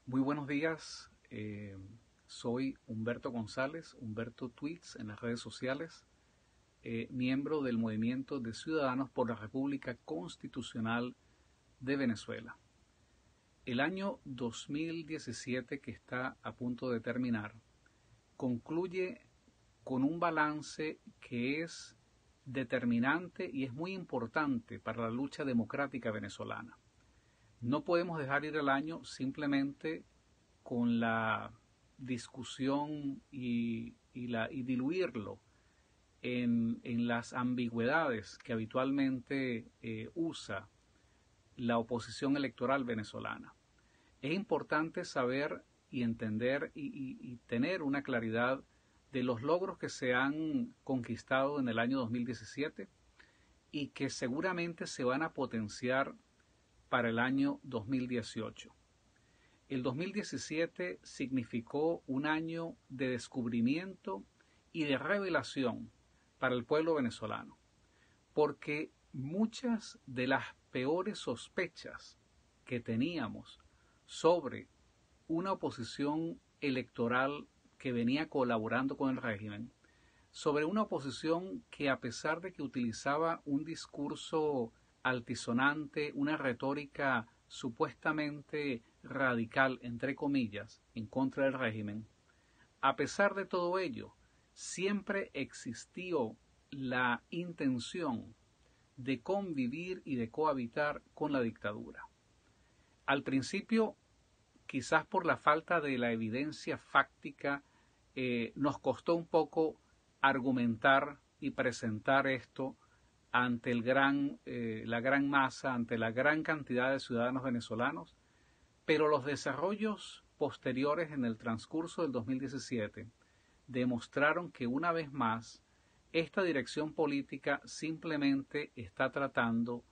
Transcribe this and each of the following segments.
Muy buenos días, soy Humberto González, Humberto Tweets en las redes sociales, miembro del Movimiento de Ciudadanos por la República Constitucional de Venezuela. El año 2017, que está a punto de terminar, concluye con un balance que es determinante y es muy importante para la lucha democrática venezolana. No podemos dejar ir el año simplemente con la discusión y diluirlo en las ambigüedades que habitualmente usa la oposición electoral venezolana. Es importante saber y entender y tener una claridad de los logros que se han conquistado en el año 2017 y que seguramente se van a potenciar para el año 2018. El 2017 significó un año de descubrimiento y de revelación para el pueblo venezolano, porque muchas de las peores sospechas que teníamos sobre una oposición electoral que venía colaborando con el régimen, sobre una oposición que, a pesar de que utilizaba un discurso altisonante, una retórica supuestamente radical, entre comillas, en contra del régimen, a pesar de todo ello, siempre existió la intención de convivir y de cohabitar con la dictadura. Al principio, quizás por la falta de la evidencia fáctica, nos costó un poco argumentar y presentar esto ante la gran masa, ante la gran cantidad de ciudadanos venezolanos, pero los desarrollos posteriores en el transcurso del 2017 demostraron que una vez más esta dirección política simplemente está tratando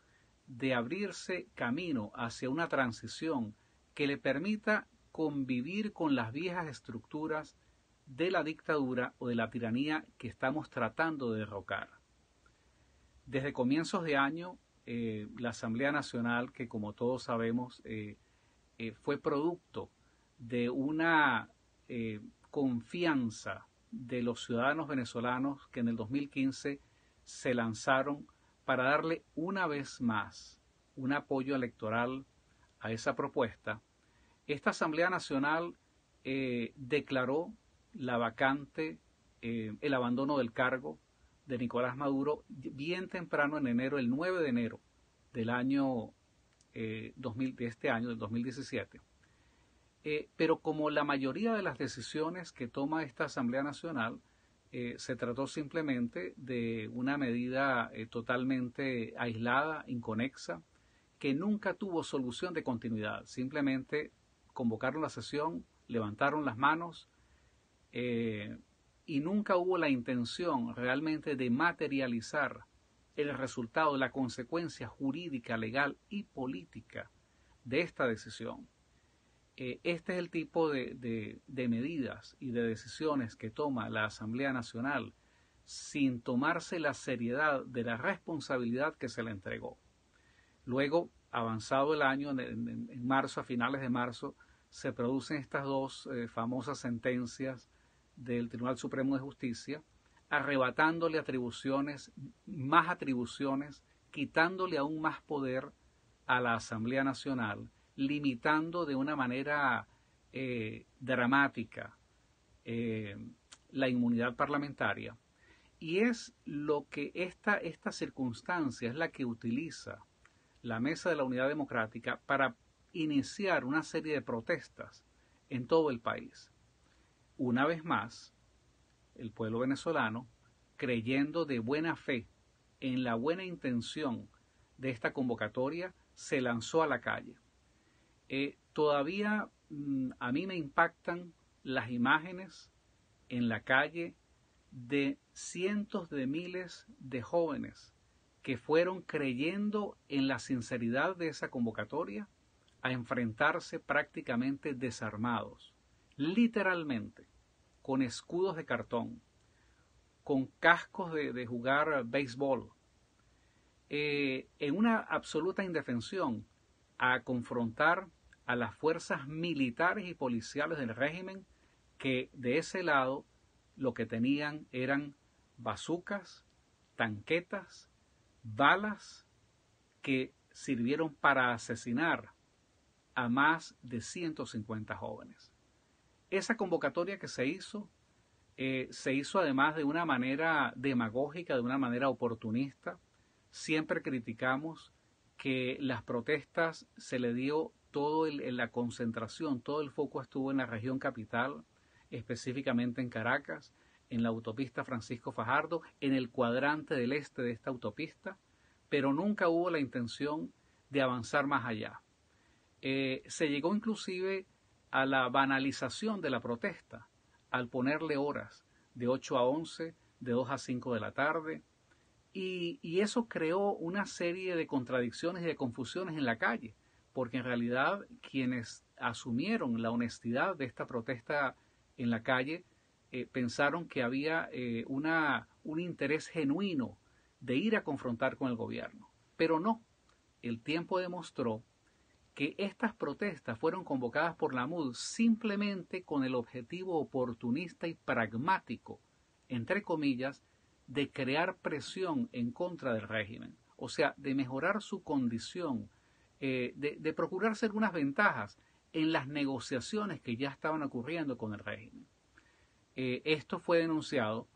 de abrirse camino hacia una transición que le permita convivir con las viejas estructuras de la dictadura o de la tiranía que estamos tratando de derrocar. Desde comienzos de año, la Asamblea Nacional, que como todos sabemos fue producto de una confianza de los ciudadanos venezolanos que en el 2015 se lanzaron para darle una vez más un apoyo electoral a esa propuesta. Esta Asamblea Nacional declaró la vacante, el abandono del cargo de Nicolás Maduro bien temprano en enero, el 9 de enero del año de este año, del 2017. Pero como la mayoría de las decisiones que toma esta Asamblea Nacional, se trató simplemente de una medida totalmente aislada, inconexa, que nunca tuvo solución de continuidad. Simplemente convocaron la sesión, levantaron las manos y nunca hubo la intención realmente de materializar el resultado, la consecuencia jurídica, legal y política de esta decisión. Este es el tipo de medidas y de decisiones que toma la Asamblea Nacional sin tomarse la seriedad de la responsabilidad que se le entregó. Luego, avanzado el año, en marzo, a finales de marzo, se producen estas dos famosas sentencias del Tribunal Supremo de Justicia, arrebatándole más atribuciones, quitándole aún más poder a la Asamblea Nacional, limitando de una manera dramática la inmunidad parlamentaria. Y es lo que esta circunstancia es la que utiliza la Mesa de la Unidad Democrática para iniciar una serie de protestas en todo el país. Una vez más, el pueblo venezolano, creyendo de buena fe en la buena intención de esta convocatoria, se lanzó a la calle. Todavía a mí me impactan las imágenes en la calle de cientos de miles de jóvenes que fueron creyendo en la sinceridad de esa convocatoria a enfrentarse prácticamente desarmados, literalmente, con escudos de cartón, con cascos de jugar béisbol, en una absoluta indefensión a confrontar a las fuerzas militares y policiales del régimen, que de ese lado lo que tenían eran bazucas, tanquetas, balas que sirvieron para asesinar a más de 150 jóvenes. Esa convocatoria que se hizo además de una manera demagógica, de una manera oportunista. Siempre criticamos que las protestas se le dio la concentración, todo el foco estuvo en la región capital, específicamente en Caracas, en la autopista Francisco Fajardo, en el cuadrante del este de esta autopista, pero nunca hubo la intención de avanzar más allá. Se llegó inclusive a la banalización de la protesta, al ponerle horas de 8 a 11, de 2 a 5 de la tarde, y eso creó una serie de contradicciones y de confusiones en la calle, porque en realidad quienes asumieron la honestidad de esta protesta en la calle pensaron que había un interés genuino de ir a confrontar con el gobierno. Pero no, el tiempo demostró que estas protestas fueron convocadas por la MUD simplemente con el objetivo oportunista y pragmático, entre comillas, de crear presión en contra del régimen, o sea, de mejorar su condición, de procurarse algunas ventajas en las negociaciones que ya estaban ocurriendo con el régimen. Esto fue denunciado,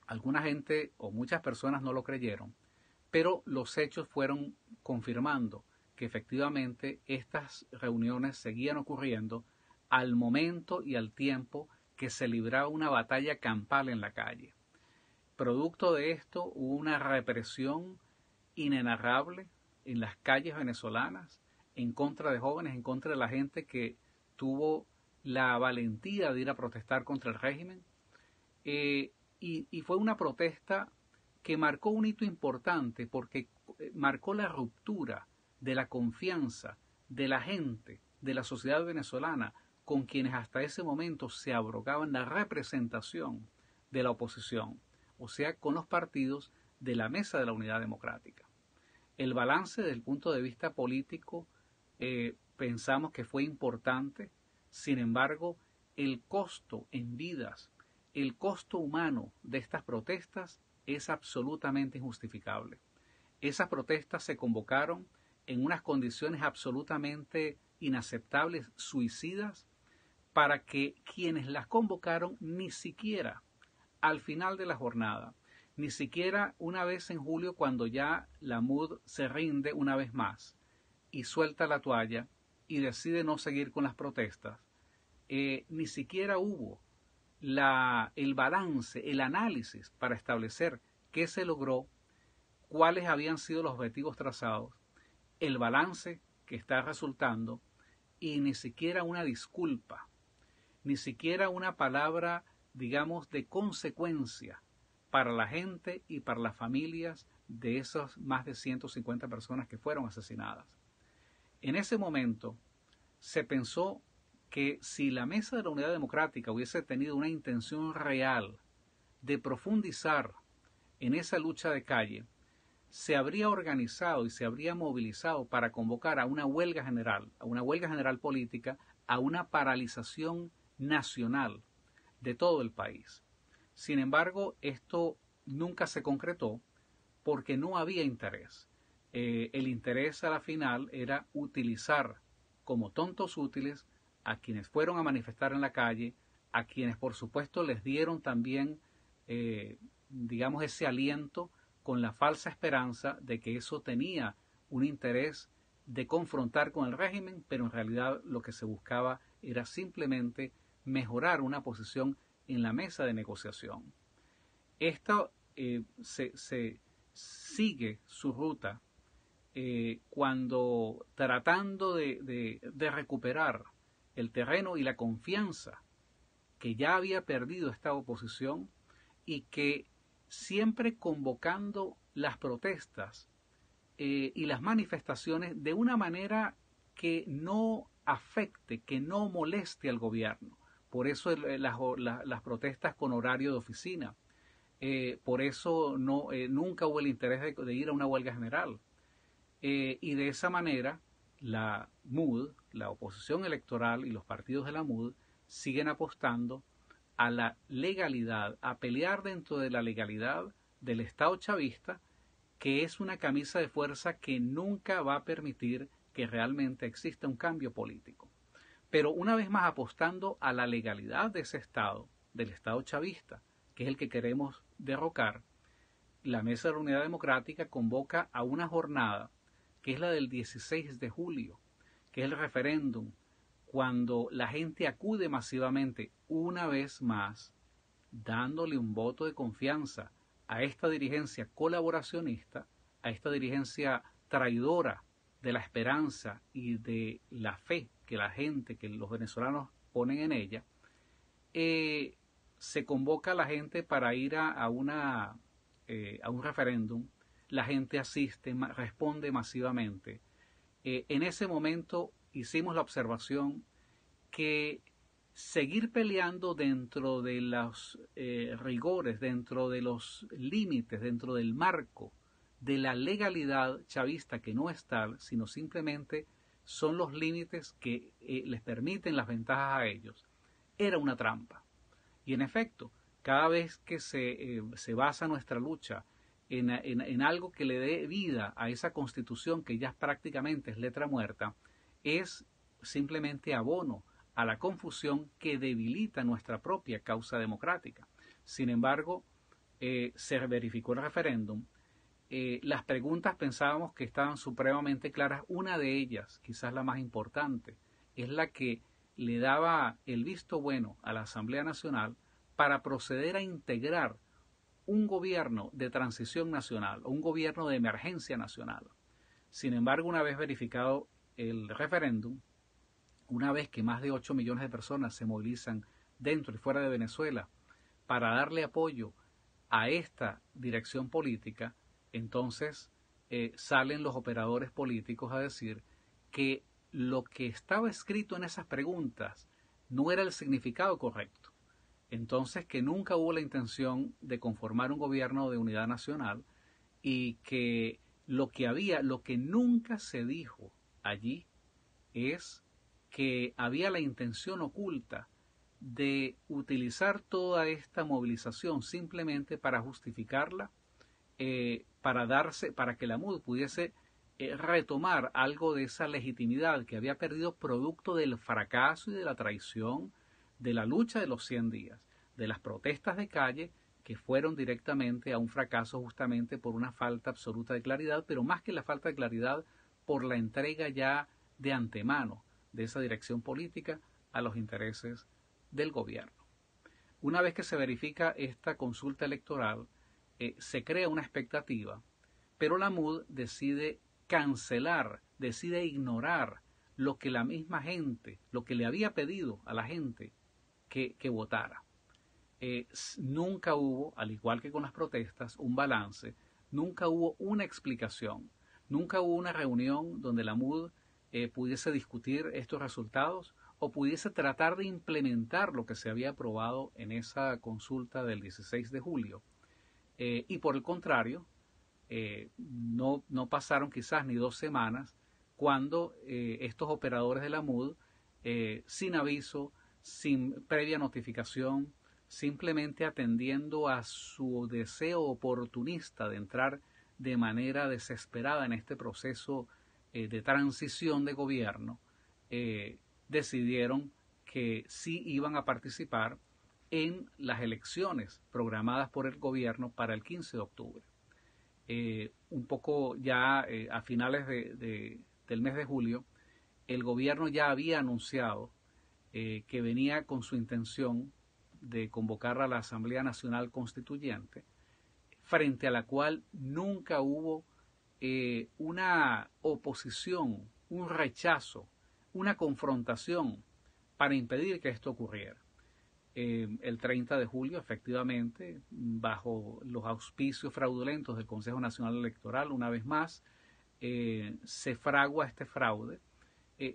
alguna gente o muchas personas no lo creyeron, pero los hechos fueron confirmando que efectivamente estas reuniones seguían ocurriendo al momento y al tiempo que se libraba una batalla campal en la calle. Producto de esto hubo una represión inenarrable en las calles venezolanas en contra de jóvenes, en contra de la gente que tuvo la valentía de ir a protestar contra el régimen. Y fue una protesta que marcó un hito importante porque marcó la ruptura de la confianza de la gente, de la sociedad venezolana, con quienes hasta ese momento se abrogaban la representación de la oposición, o sea, con los partidos de la Mesa de la Unidad Democrática. El balance desde el punto de vista político pensamos que fue importante, sin embargo, el costo en vidas, el costo humano de estas protestas es absolutamente injustificable. Esas protestas se convocaron en unas condiciones absolutamente inaceptables, suicidas, para que quienes las convocaron ni siquiera al final de la jornada, ni siquiera una vez en julio cuando ya la MUD se rinde una vez más y suelta la toalla y decide no seguir con las protestas, ni siquiera hubo el balance, el análisis para establecer qué se logró, cuáles habían sido los objetivos trazados, el balance que está resultando y ni siquiera una disculpa, ni siquiera una palabra, digamos, de consecuencia para la gente y para las familias de esas más de 150 personas que fueron asesinadas. En ese momento se pensó que si la Mesa de la Unidad Democrática hubiese tenido una intención real de profundizar en esa lucha de calle, se habría organizado y se habría movilizado para convocar a una huelga general política, a una paralización nacional de todo el país. Sin embargo, esto nunca se concretó porque no había interés. El interés a la final era utilizar como tontos útiles a quienes fueron a manifestar en la calle, a quienes por supuesto les dieron también, digamos, ese aliento con la falsa esperanza de que eso tenía un interés de confrontar con el régimen, pero en realidad lo que se buscaba era simplemente mejorar una posición en la mesa de negociación. Esto se sigue su ruta cuando tratando de recuperar el terreno y la confianza que ya había perdido esta oposición y que siempre convocando las protestas y las manifestaciones de una manera que no afecte, que no moleste al gobierno. Por eso las protestas con horario de oficina. Por eso nunca hubo el interés de ir a una huelga general. Y de esa manera la MUD la oposición electoral y los partidos de la MUD siguen apostando a la legalidad, a pelear dentro de la legalidad del Estado chavista, que es una camisa de fuerza que nunca va a permitir que realmente exista un cambio político. Pero una vez más apostando a la legalidad de ese Estado, del Estado chavista, que es el que queremos derrocar, la Mesa de la Unidad Democrática convoca a una jornada que es la del 16 de julio, que es el referéndum, cuando la gente acude masivamente una vez más, dándole un voto de confianza a esta dirigencia colaboracionista, a esta dirigencia traidora de la esperanza y de la fe que la gente, que los venezolanos ponen en ella, se convoca a la gente para ir a un referéndum. La gente asiste, responde masivamente. En ese momento hicimos la observación que seguir peleando dentro de los rigores, dentro de los límites, dentro del marco de la legalidad chavista, que no es tal, sino simplemente son los límites que les permiten las ventajas a ellos, era una trampa. Y en efecto, cada vez que se basa nuestra lucha en algo que le dé vida a esa constitución que ya prácticamente es letra muerta, es simplemente abono a la confusión que debilita nuestra propia causa democrática. Sin embargo, se verificó el referéndum. Las preguntas pensábamos que estaban supremamente claras. Una de ellas, quizás la más importante, es la que le daba el visto bueno a la Asamblea Nacional para proceder a integrar un gobierno de transición nacional o un gobierno de emergencia nacional. Sin embargo, una vez verificado el referéndum, una vez que más de 8 millones de personas se movilizan dentro y fuera de Venezuela para darle apoyo a esta dirección política, entonces salen los operadores políticos a decir que lo que estaba escrito en esas preguntas no era el significado correcto. Entonces, que nunca hubo la intención de conformar un gobierno de unidad nacional y que lo que nunca se dijo allí es que había la intención oculta de utilizar toda esta movilización simplemente para justificarla, para que la MUD pudiese retomar algo de esa legitimidad que había perdido producto del fracaso y de la traición de la lucha de los 100 días, de las protestas de calle que fueron directamente a un fracaso justamente por una falta absoluta de claridad, pero más que la falta de claridad, por la entrega ya de antemano de esa dirección política a los intereses del gobierno. Una vez que se verifica esta consulta electoral, se crea una expectativa, pero la MUD decide cancelar, decide ignorar lo que la misma gente, lo que le había pedido a la gente que votara. Nunca hubo, al igual que con las protestas, un balance, nunca hubo una explicación, nunca hubo una reunión donde la MUD pudiese discutir estos resultados o pudiese tratar de implementar lo que se había aprobado en esa consulta del 16 de julio. Y por el contrario, no pasaron quizás ni 2 semanas cuando estos operadores de la MUD, sin aviso, sin previa notificación, simplemente atendiendo a su deseo oportunista de entrar de manera desesperada en este proceso de transición de gobierno, decidieron que sí iban a participar en las elecciones programadas por el gobierno para el 15 de octubre. Un poco ya a finales del mes de julio, el gobierno ya había anunciado que venía con su intención de convocar a la Asamblea Nacional Constituyente, frente a la cual nunca hubo una oposición, un rechazo, una confrontación para impedir que esto ocurriera. El 30 de julio, efectivamente, bajo los auspicios fraudulentos del Consejo Nacional Electoral, una vez más, se fragua este fraude,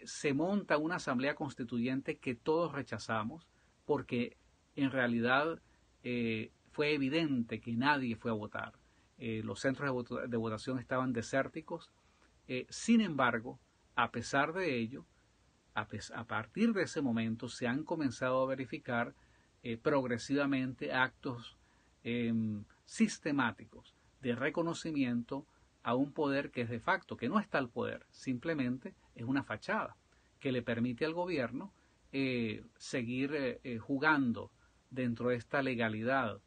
se monta una asamblea constituyente que todos rechazamos, porque en realidad fue evidente que nadie fue a votar. Los centros de votación estaban desérticos. Sin embargo, a pesar de ello, a partir de ese momento se han comenzado a verificar progresivamente actos sistemáticos de reconocimiento a un poder que es de facto, que no está al poder, simplemente es una fachada que le permite al gobierno seguir jugando dentro de esta legalidad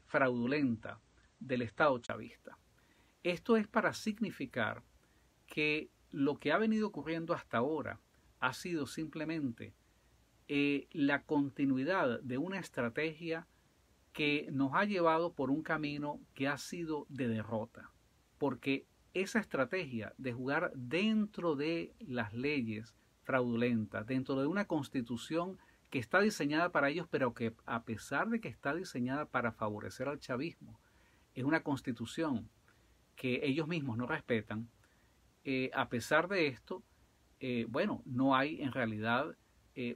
fraudulenta del Estado chavista. Esto es para significar que lo que ha venido ocurriendo hasta ahora ha sido simplemente la continuidad de una estrategia que nos ha llevado por un camino que ha sido de derrota, porque esa estrategia de jugar dentro de las leyes fraudulentas, dentro de una constitución que está diseñada para ellos, pero que a pesar de que está diseñada para favorecer al chavismo, es una constitución que ellos mismos no respetan. A pesar de esto, bueno, no hay en realidad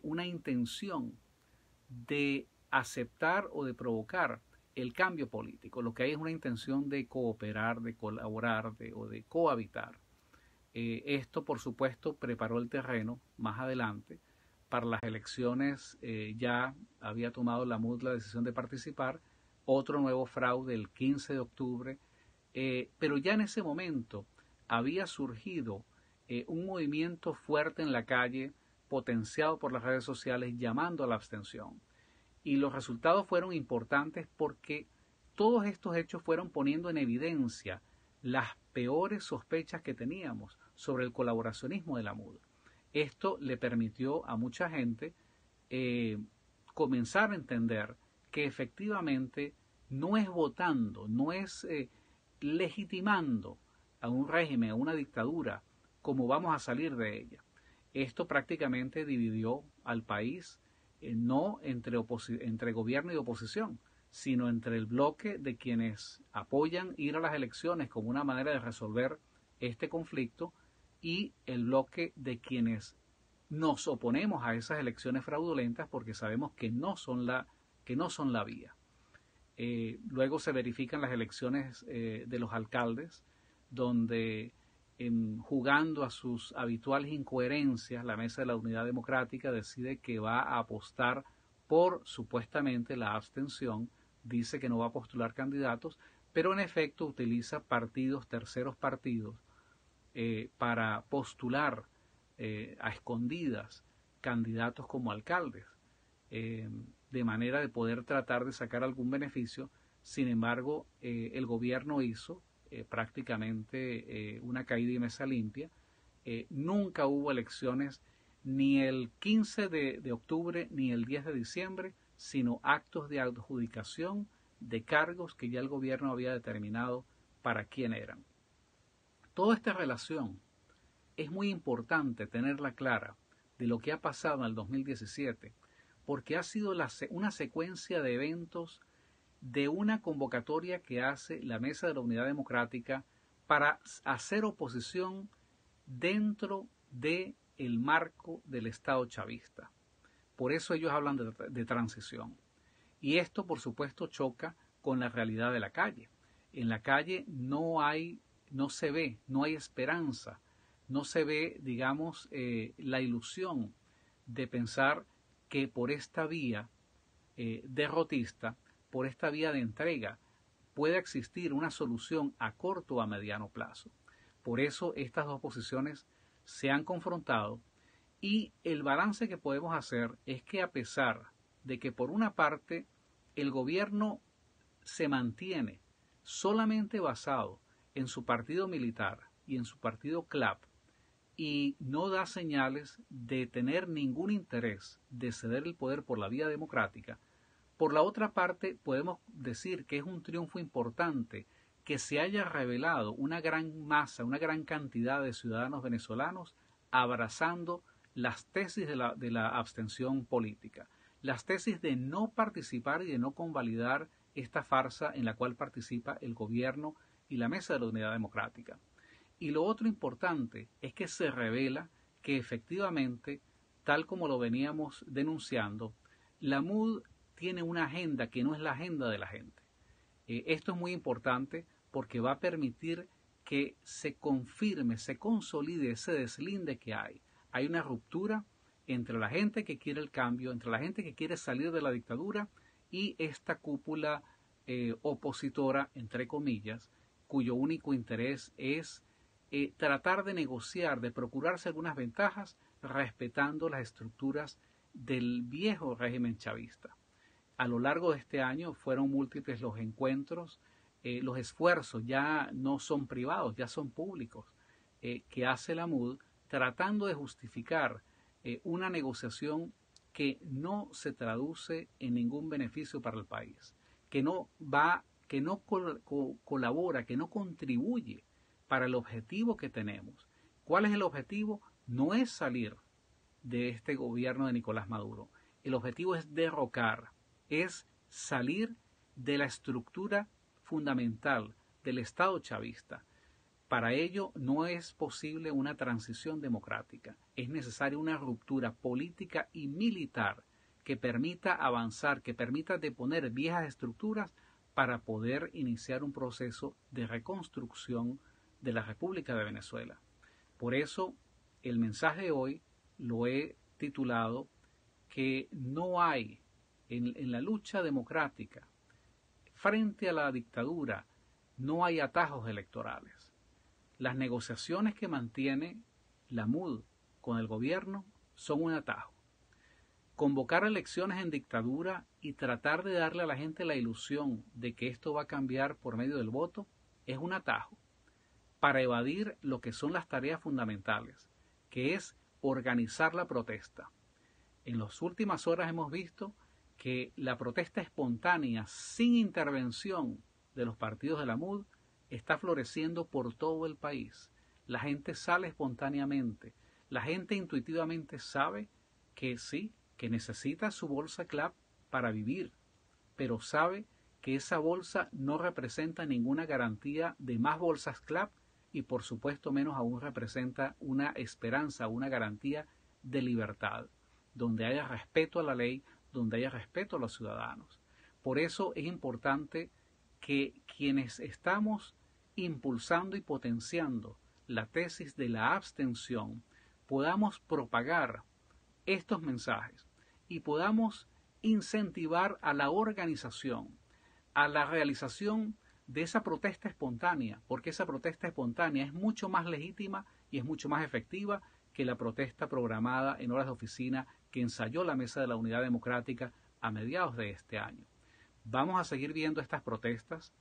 una intención de aceptar o de provocar el cambio político. Lo que hay es una intención de cooperar, de colaborar o de cohabitar. Esto, por supuesto, preparó el terreno más adelante para las elecciones. Ya había tomado la MUD la decisión de participar, otro nuevo fraude el 15 de octubre, pero ya en ese momento había surgido un movimiento fuerte en la calle, potenciado por las redes sociales, llamando a la abstención. Y los resultados fueron importantes porque todos estos hechos fueron poniendo en evidencia las peores sospechas que teníamos sobre el colaboracionismo de la MUD. Esto le permitió a mucha gente comenzar a entender que efectivamente no es votando, no es legitimando a un régimen, a una dictadura, como vamos a salir de ella. Esto prácticamente dividió al país, no entre gobierno y oposición, sino entre el bloque de quienes apoyan ir a las elecciones como una manera de resolver este conflicto y el bloque de quienes nos oponemos a esas elecciones fraudulentas porque sabemos que no son la vía. Luego se verifican las elecciones de los alcaldes, donde jugando a sus habituales incoherencias, la Mesa de la Unidad Democrática decide que va a apostar por supuestamente la abstención, dice que no va a postular candidatos, pero en efecto utiliza terceros partidos, para postular a escondidas candidatos como alcaldes, de manera de poder tratar de sacar algún beneficio. Sin embargo, el gobierno hizo prácticamente una caída y mesa limpia. Nunca hubo elecciones ni el 15 de octubre ni el 10 de diciembre, sino actos de adjudicación de cargos que ya el gobierno había determinado para quién eran. Toda esta relación es muy importante tenerla clara de lo que ha pasado en el 2017, porque ha sido una secuencia de eventos de una convocatoria que hace la Mesa de la Unidad Democrática para hacer oposición dentro del marco del Estado chavista. Por eso ellos hablan de transición. Y esto, por supuesto, choca con la realidad de la calle. En la calle no se ve, no hay esperanza, no se ve, digamos, la ilusión de pensar que por esta vía derrotista, por esta vía de entrega, puede existir una solución a corto o a mediano plazo. Por eso estas dos posiciones se han confrontado y el balance que podemos hacer es que a pesar de que por una parte el gobierno se mantiene solamente basado en su partido militar y en su partido CLAP y no da señales de tener ningún interés de ceder el poder por la vía democrática, por la otra parte podemos decir que es un triunfo importante que se haya revelado una gran masa, una gran cantidad de ciudadanos venezolanos abrazando las tesis de la abstención política, las tesis de no participar y de no convalidar esta farsa en la cual participa el gobierno y la Mesa de la Unidad Democrática. Y lo otro importante es que se revela que efectivamente, tal como lo veníamos denunciando, la MUD tiene una agenda que no es la agenda de la gente. Esto es muy importante porque va a permitir que se confirme, se consolide ese deslinde que hay. Hay una ruptura entre la gente que quiere el cambio, entre la gente que quiere salir de la dictadura y esta cúpula opositora, entre comillas, cuyo único interés es tratar de negociar, de procurarse algunas ventajas, respetando las estructuras del viejo régimen chavista. A lo largo de este año fueron múltiples los encuentros, los esfuerzos ya no son privados, ya son públicos, que hace la MUD tratando de justificar una negociación que no se traduce en ningún beneficio para el país, que no colabora, que no contribuye para el objetivo que tenemos. ¿Cuál es el objetivo? No es salir de este gobierno de Nicolás Maduro. El objetivo es derrocar, es salir de la estructura fundamental del Estado chavista. Para ello no es posible una transición democrática. Es necesaria una ruptura política y militar que permita avanzar, que permita deponer viejas estructuras para poder iniciar un proceso de reconstrucción de la República de Venezuela. Por eso el mensaje de hoy lo he titulado que no hay en la lucha democrática frente a la dictadura, no hay atajos electorales. Las negociaciones que mantiene la MUD con el gobierno son un atajo. Convocar elecciones en dictadura y tratar de darle a la gente la ilusión de que esto va a cambiar por medio del voto es un atajo para evadir lo que son las tareas fundamentales, que es organizar la protesta. En las últimas horas hemos visto que la protesta espontánea, sin intervención de los partidos de la MUD, está floreciendo por todo el país. La gente sale espontáneamente. La gente intuitivamente sabe que sí, que necesita su bolsa CLAP para vivir, pero sabe que esa bolsa no representa ninguna garantía de más bolsas CLAP y por supuesto menos aún representa una esperanza, una garantía de libertad, donde haya respeto a la ley, donde haya respeto a los ciudadanos. Por eso es importante que quienes estamos impulsando y potenciando la tesis de la abstención podamos propagar estos mensajes y podamos incentivar a la organización, a la realización de esa protesta espontánea, porque esa protesta espontánea es mucho más legítima y es mucho más efectiva que la protesta programada en horas de oficina que ensayó la Mesa de la Unidad Democrática a mediados de este año. Vamos a seguir viendo estas protestas,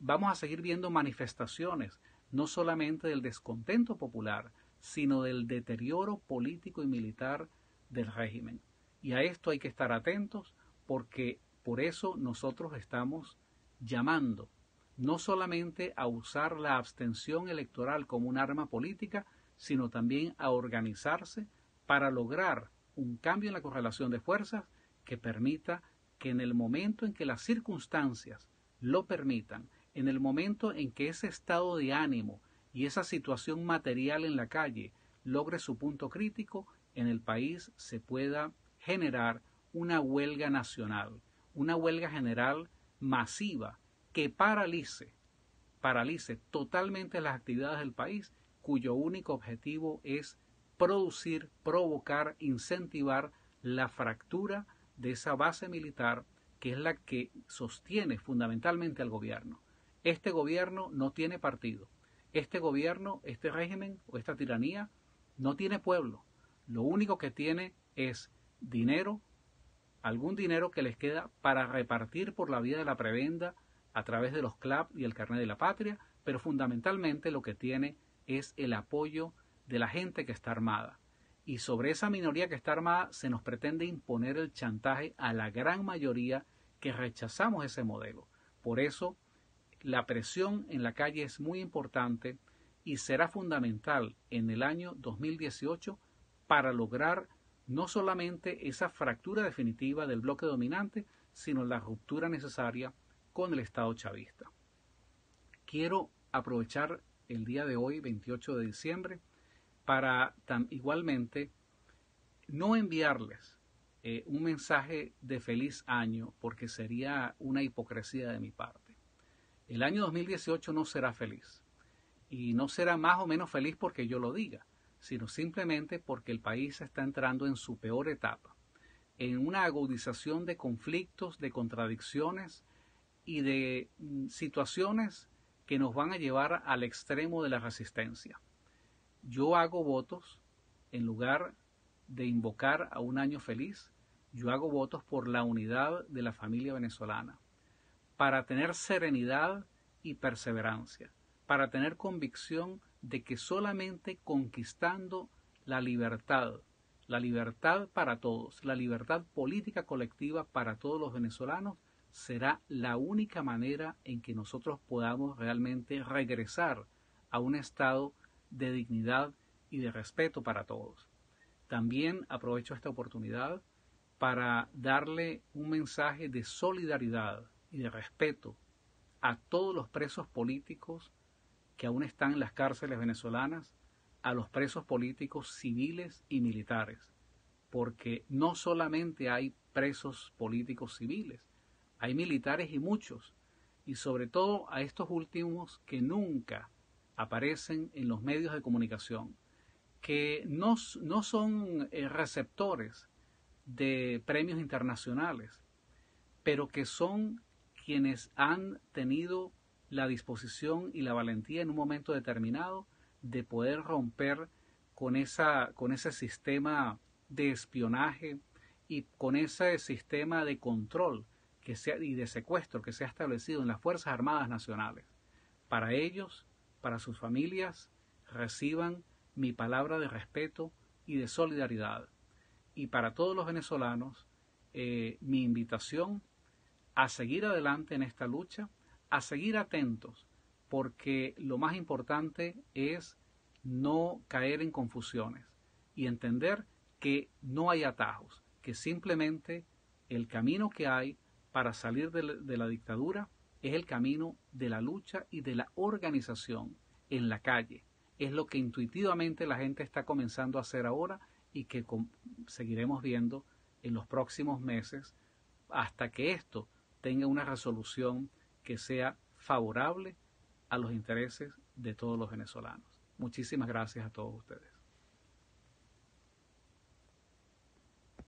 vamos a seguir viendo manifestaciones, no solamente del descontento popular, sino del deterioro político y militar del régimen. Y a esto hay que estar atentos porque por eso nosotros estamos llamando no solamente a usar la abstención electoral como un arma política, sino también a organizarse para lograr un cambio en la correlación de fuerzas que permita que en el momento en que las circunstancias lo permitan, en el momento en que ese estado de ánimo y esa situación material en la calle logre su punto crítico, en el país se pueda generar una huelga nacional, una huelga general masiva que paralice totalmente las actividades del país, cuyo único objetivo es producir, provocar, incentivar la fractura de esa base militar que es la que sostiene fundamentalmente al gobierno. Este gobierno no tiene partido. Este gobierno, este régimen o esta tiranía no tiene pueblo. Lo único que tiene es dinero, algún dinero que les queda para repartir por la vía de la prebenda a través de los CLAP y el carnet de la patria, pero fundamentalmente lo que tiene es el apoyo de la gente que está armada. Y sobre esa minoría que está armada se nos pretende imponer el chantaje a la gran mayoría que rechazamos ese modelo. Por eso la presión en la calle es muy importante y será fundamental en el año 2018 para lograr no solamente esa fractura definitiva del bloque dominante, sino la ruptura necesaria con el Estado chavista. Quiero aprovechar el día de hoy, 28 de diciembre, para igualmente no enviarles un mensaje de feliz año, porque sería una hipocresía de mi parte. El año 2018 no será feliz, y no será más o menos feliz porque yo lo diga, sino simplemente porque el país está entrando en su peor etapa, en una agudización de conflictos, de contradicciones y de situaciones que nos van a llevar al extremo de la resistencia. Yo hago votos, en lugar de invocar a un año feliz, yo hago votos por la unidad de la familia venezolana, para tener serenidad y perseverancia, para tener convicción de que solamente conquistando la libertad para todos, la libertad política colectiva para todos los venezolanos, será la única manera en que nosotros podamos realmente regresar a un estado de dignidad y de respeto para todos. También aprovecho esta oportunidad para darle un mensaje de solidaridad y de respeto a todos los presos políticos que aún están en las cárceles venezolanas, a los presos políticos civiles y militares, porque no solamente hay presos políticos civiles, hay militares y muchos, y sobre todo a estos últimos que nunca aparecen en los medios de comunicación, que no son receptores de premios internacionales, pero que son quienes han tenido la disposición y la valentía en un momento determinado de poder romper con ese sistema de espionaje y con ese sistema de control y de secuestro que se ha establecido en las Fuerzas Armadas Nacionales. Para ellos, para sus familias, reciban mi palabra de respeto y de solidaridad. Y para todos los venezolanos, mi invitación a seguir adelante en esta lucha, a seguir atentos, porque lo más importante es no caer en confusiones y entender que no hay atajos, que simplemente el camino que hay para salir de la dictadura es el camino de la lucha y de la organización en la calle. Es lo que intuitivamente la gente está comenzando a hacer ahora y que seguiremos viendo en los próximos meses hasta que esto tenga una resolución que sea favorable a los intereses de todos los venezolanos. Muchísimas gracias a todos ustedes.